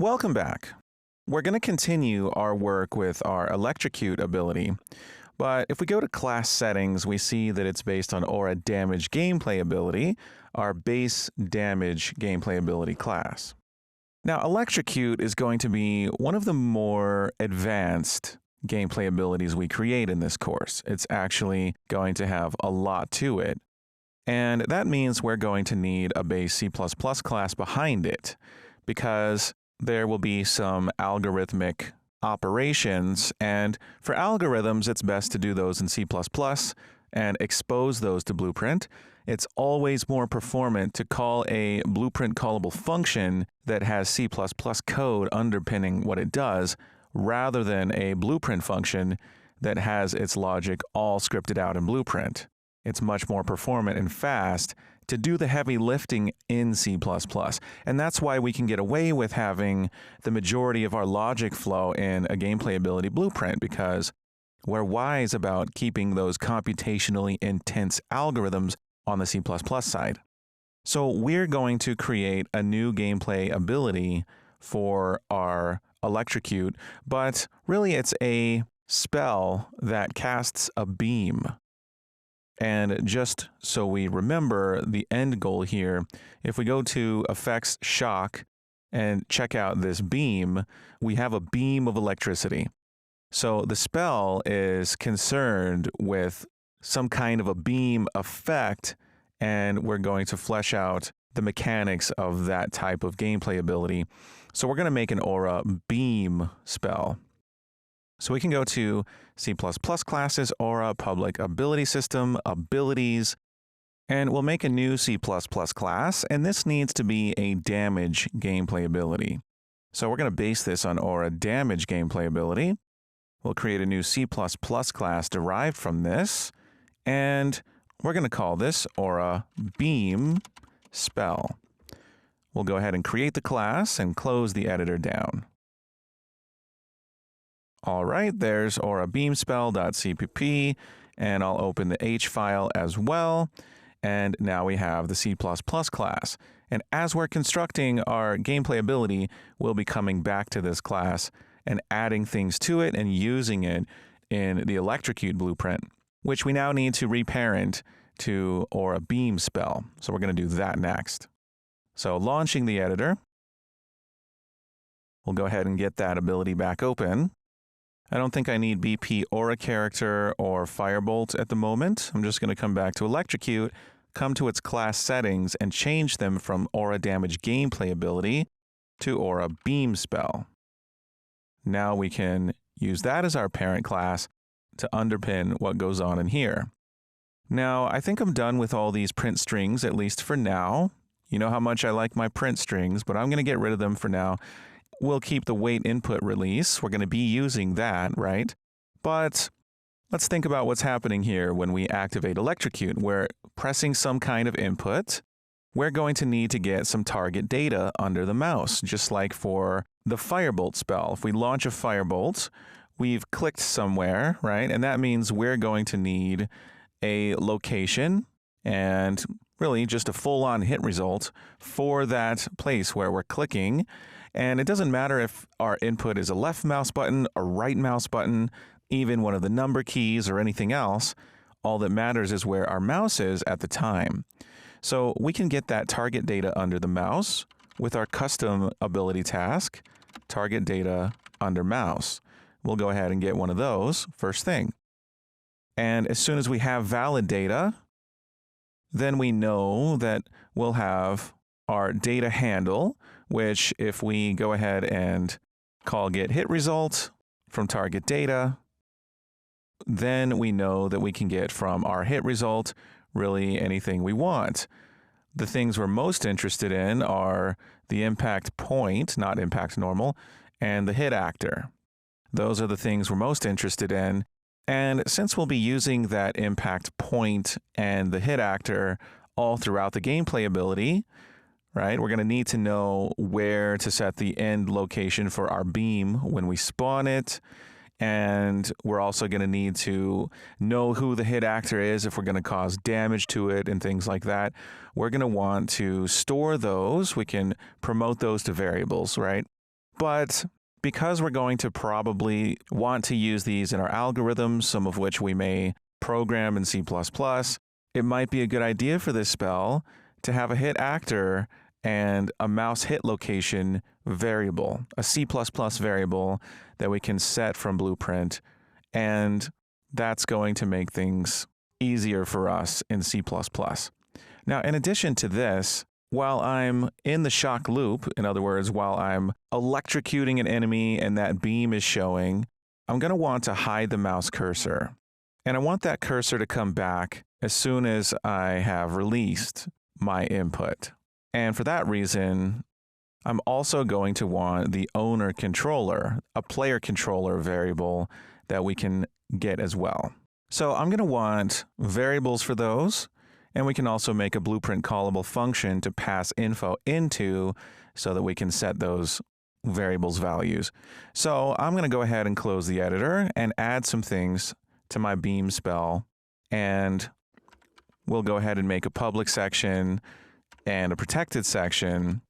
Welcome back. We're going to continue our work with our Electrocute ability, but if we go to class settings, we see that it's based on Aura Damage Gameplay ability, our base damage gameplay ability class. Now, Electrocute is going to be one of the more advanced gameplay abilities we create in this course. It's actually going to have a lot to it, and that means we're going to need a base C++ class behind it, because there will be some algorithmic operations, and for algorithms, it's best to do those in C++ and expose those to Blueprint. It's always more performant to call a Blueprint callable function that has C++ code underpinning what it does, rather than a Blueprint function that has its logic all scripted out in Blueprint. It's much more performant and fast to do the heavy lifting in C++. And that's why we can get away with having the majority of our logic flow in a gameplay ability Blueprint, because we're wise about keeping those computationally intense algorithms on the C++ side. So we're going to create a new gameplay ability for our Electrocute, but really it's a spell that casts a beam. And just so we remember the end goal here, if we go to Effects Shock and check out this beam, we have a beam of electricity. So the spell is concerned with some kind of a beam effect, and we're going to flesh out the mechanics of that type of gameplay ability. So we're going to make an Aura Beam spell. So we can go to C++ classes, Aura, Public Ability System, Abilities, and we'll make a new C++ class, and this needs to be a damage gameplay ability. So we're going to base this on Aura Damage gameplay ability. We'll create a new C++ class derived from this, and we're going to call this Aura Beam Spell. We'll go ahead and create the class and close the editor down. All right, there's Aura Beam Spell.cpp, and I'll open the H file as well. And now we have the C++ class. And as we're constructing our gameplay ability, we'll be coming back to this class and adding things to it and using it in the Electrocute blueprint, which we now need to reparent to Aura Beam Spell. So we're going to do that next. So launching the editor, we'll go ahead and get that ability back open. I don't think I need BP Aura Character or Firebolt at the moment. I'm just going to come back to Electrocute, come to its class settings, and change them from Aura Damage Gameplay Ability to Aura Beam Spell. Now we can use that as our parent class to underpin what goes on in here. Now, I think I'm done with all these print strings, at least for now. You know how much I like my print strings, but I'm going to get rid of them for now. We'll keep the wait input release. We're going to be using that, right? But let's think about what's happening here when we activate Electrocute. We're pressing some kind of input. We're going to need to get some target data under the mouse, just like for the Firebolt spell. If we launch a Firebolt, we've clicked somewhere, right? And that means we're going to need a location and really just a full-on hit result for that place where we're clicking. And it doesn't matter if our input is a left mouse button, a right mouse button, even one of the number keys or anything else. All that matters is where our mouse is at the time. So we can get that target data under the mouse with our custom ability task, target data under mouse. We'll go ahead and get one of those first thing. And as soon as we have valid data, then we know that we'll have our data handle, which if we go ahead and call get hit result from target data, then we know that we can get from our hit result really anything we want. The things we're most interested in are the impact point, not impact normal, and the hit actor. Those are the things we're most interested in. And since we'll be using that impact point and the hit actor all throughout the gameplay ability, right, we're going to need to know where to set the end location for our beam when we spawn it. And we're also going to need to know who the hit actor is if we're going to cause damage to it and things like that. We're going to want to store those. We can promote those to variables, right? But because we're going to probably want to use these in our algorithms, some of which we may program in C++, it might be a good idea for this spell to have a hit actor and a mouse hit location variable, a C++ variable that we can set from Blueprint, and that's going to make things easier for us in C++. Now, in addition to this, while I'm in the shock loop, in other words, while I'm electrocuting an enemy and that beam is showing, I'm going to want to hide the mouse cursor. And I want that cursor to come back as soon as I have released my input. And for that reason, I'm also going to want the owner controller, a player controller variable that we can get as well. So I'm going to want variables for those, and we can also make a Blueprint callable function to pass info into so that we can set those variables values. So I'm going to go ahead and close the editor and add some things to my beam spell, and we'll go ahead and make a public section and a protected section.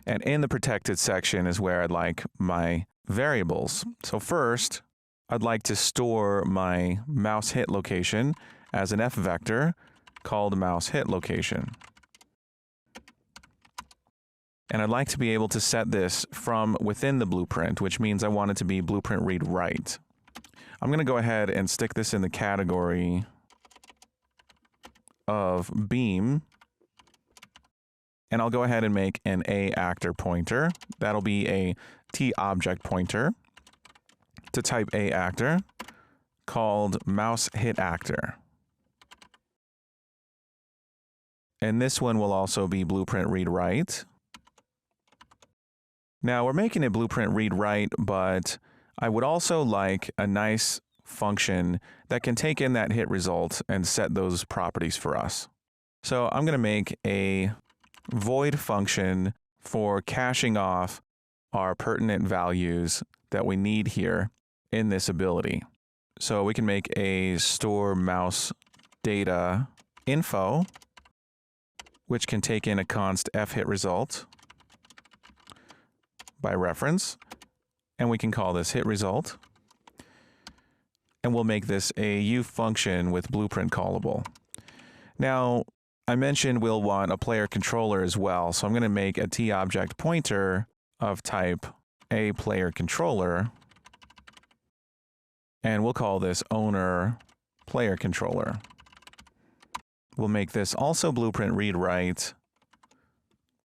And in the protected section is where I'd like my variables. So first, I'd like to store my mouse hit location as an F vector called mouse hit location. And I'd like to be able to set this from within the blueprint, which means I want it to be blueprint read write. I'm going to go ahead and stick this in the category of beam. And I'll go ahead and make an A actor pointer. That'll be a T object pointer to type A actor called mouse hit actor. And this one will also be blueprint read write. Now we're making it blueprint read write, but I would also like a nice function that can take in that hit result and set those properties for us. So I'm going to make a void function for caching off our pertinent values that we need here in this ability. So we can make a store mouse data info, which can take in a const f hit result by reference, and we can call this hit result. And we'll make this a U function with blueprint callable. Now, I mentioned we'll want a player controller as well, so I'm going to make a T object pointer of type A player controller, and we'll call this owner player controller. We'll make this also blueprint read write,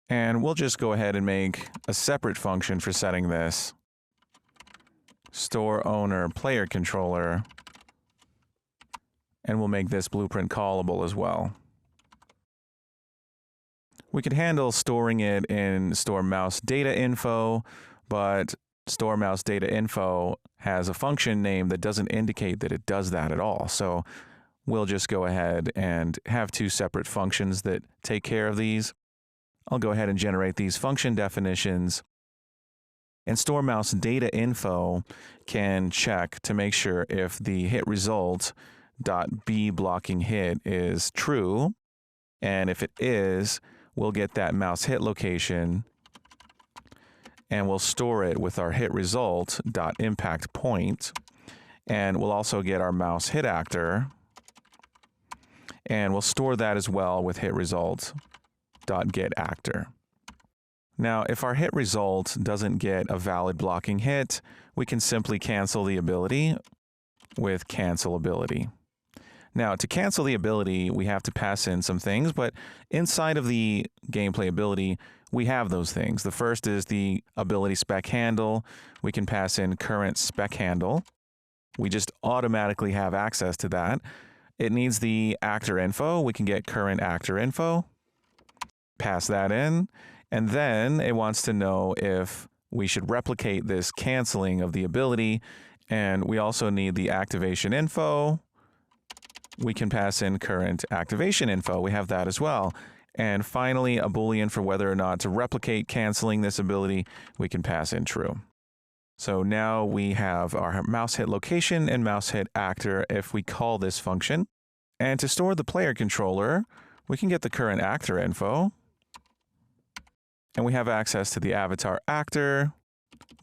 and we'll just go ahead and make a separate function for setting this. Store owner player controller, and we'll make this blueprint callable as well. We could handle storing it in store mouse data info, but store mouse data info has a function name that doesn't indicate that it does that at all. So we'll just go ahead and have two separate functions that take care of these. I'll go ahead and generate these function definitions. And store mouse data info can check to make sure if the hit result dot b blocking hit is true. And if it is, we'll get that mouse hit location and we'll store it with our hit result dot impact point. And we'll also get our mouse hit actor, and we'll store that as well with hit result dot get actor. Now, if our hit result doesn't get a valid blocking hit, we can simply cancel the ability with cancel ability. Now, to cancel the ability, we have to pass in some things, but inside of the gameplay ability, we have those things. The first is the ability spec handle. We can pass in current spec handle. We just automatically have access to that. It needs the actor info. We can get current actor info, pass that in, and then it wants to know if we should replicate this canceling of the ability, and we also need the activation info. We can pass in current activation info. We have that as well. And finally, a Boolean for whether or not to replicate canceling this ability, we can pass in true. So now we have our mouse hit location and mouse hit actor if we call this function. And to store the player controller, we can get the current actor info. And we have access to the avatar actor.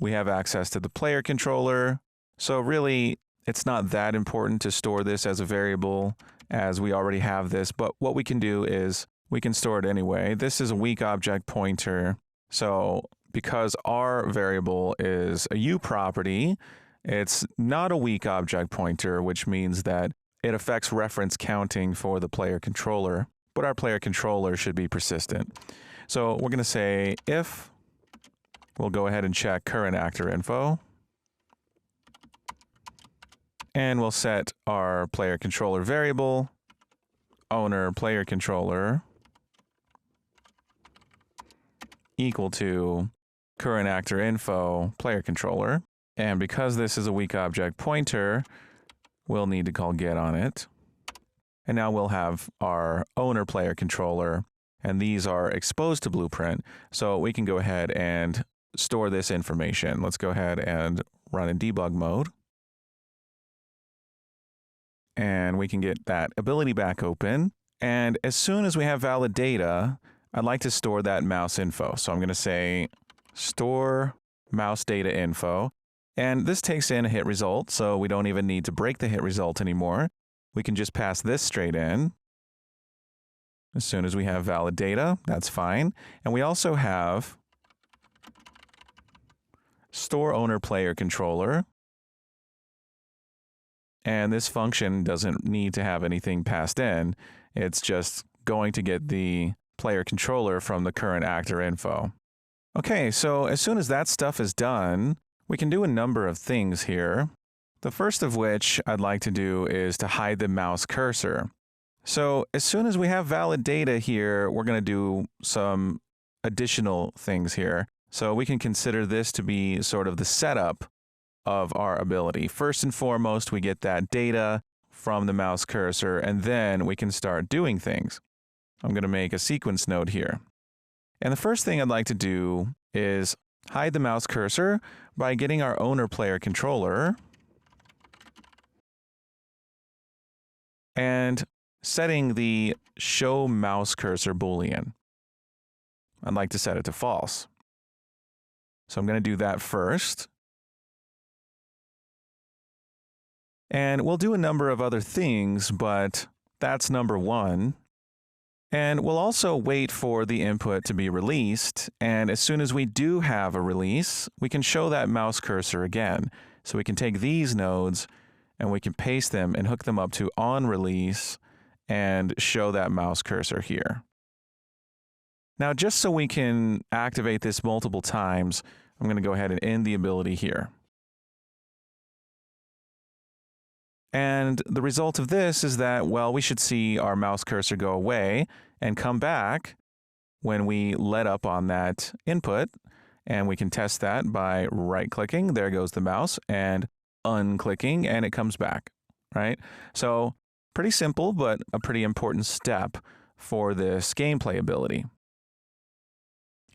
we have access to the player controller. So really, it's not that important to store this as a variable as we already have this, but what we can do is we can store it anyway. This is a weak object pointer. So because our variable is a U property, it's not a weak object pointer, which means that it affects reference counting for the player controller, but our player controller should be persistent. So we're going to say if, we'll go ahead and check current actor info, and we'll set our player controller variable, owner player controller, equal to current actor info player controller. And because this is a weak object pointer, we'll need to call get on it. And now we'll have our owner player controller, and these are exposed to Blueprint. So we can go ahead and store this information. Let's go ahead and run in debug mode. And we can get that ability back open. And as soon as we have valid data, I'd like to store that mouse info. So I'm going to say store mouse data info. And this takes in a hit result, so we don't even need to break the hit result anymore. We can just pass this straight in. As soon as we have valid data, that's fine. And we also have store owner player controller. And this function doesn't need to have anything passed in. It's just going to get the player controller from the current actor info. Okay, so as soon as that stuff is done, we can do a number of things here. The first of which I'd like to do is to hide the mouse cursor. So as soon as we have valid data here, we're going to do some additional things here. So we can consider this to be sort of the setup of our ability. First and foremost, we get that data from the mouse cursor, and then we can start doing things. I'm going to make a sequence node here. And the first thing I'd like to do is hide the mouse cursor by getting our owner player controller and setting the show mouse cursor boolean. I'd like to set it to false. So I'm going to do that first. And we'll do a number of other things, but that's number one. And we'll also wait for the input to be released. And as soon as we do have a release, we can show that mouse cursor again. So we can take these nodes and we can paste them and hook them up to onRelease and show that mouse cursor here. Now, just so we can activate this multiple times, I'm going to go ahead and end the ability here. And the result of this is that, well, we should see our mouse cursor go away and come back when we let up on that input. And we can test that by right-clicking, there goes the mouse, and unclicking, and it comes back, right? So pretty simple, but a pretty important step for this gameplay ability.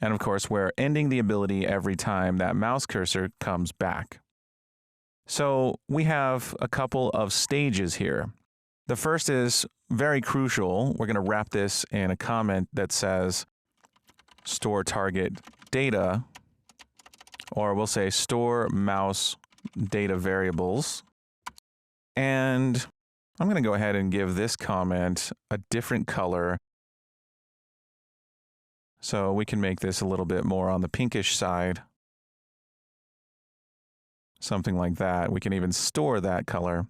And of course, we're ending the ability every time that mouse cursor comes back. So we have a couple of stages here. The first is very crucial. We're going to wrap this in a comment that says store target data, or we'll say store mouse data variables. And I'm going to go ahead and give this comment a different color. So we can make this a little bit more on the pinkish side. Something like that. We can even store that color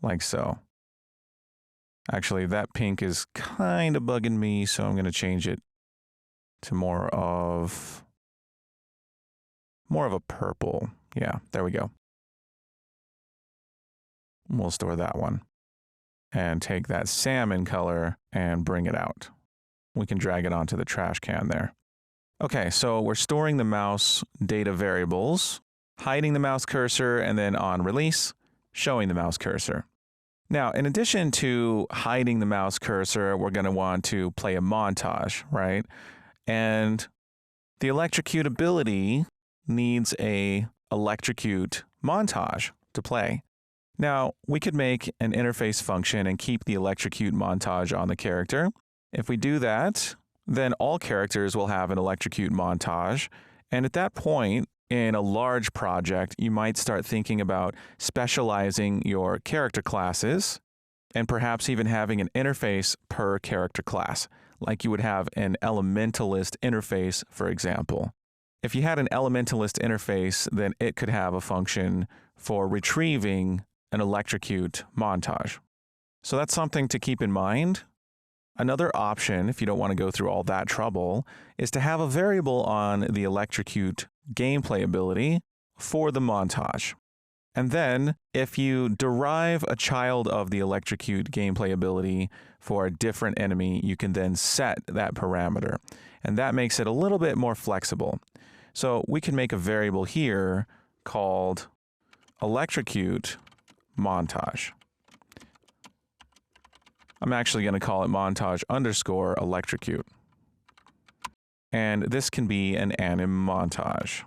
like so. Actually, that pink is kind of bugging me, so I'm going to change it to more of a purple. Yeah, there we go. We'll store that one. And take that salmon color and bring it out. We can drag it onto the trash can there. Okay, so we're storing the mouse data variables, hiding the mouse cursor, and then on release, showing the mouse cursor. Now, in addition to hiding the mouse cursor, we're going to want to play a montage, right? And the electrocute ability needs a electrocute montage to play. Now, we could make an interface function and keep the electrocute montage on the character. If we do that, then all characters will have an electrocute montage. And at that point, In a large project, you might start thinking about specializing your character classes and perhaps even having an interface per character class, like you would have an elementalist interface, for example. If you had an elementalist interface, then it could have a function for retrieving an electrocute montage. So that's something to keep in mind. Another option, if you don't want to go through all that trouble, is to have a variable on the electrocute gameplay ability for the montage. And then, if you derive a child of the electrocute gameplay ability for a different enemy, you can then set that parameter. And that makes it a little bit more flexible. So we can make a variable here called electrocute montage. I'm actually going to call it montage underscore electrocute. And this can be an anim montage.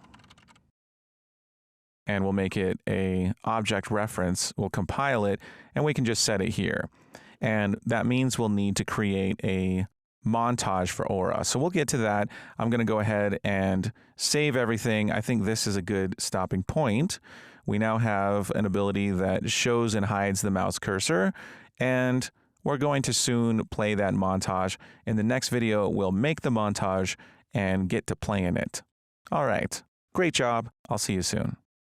And we'll make it a object reference. We'll compile it, and we can just set it here. And that means we'll need to create a montage for Aura. So we'll get to that. I'm going to go ahead and save everything. I think this is a good stopping point. We now have an ability that shows and hides the mouse cursor, and we're going to soon play that montage. In the next video, we'll make the montage and get to playing it. All right. Great job. I'll see you soon.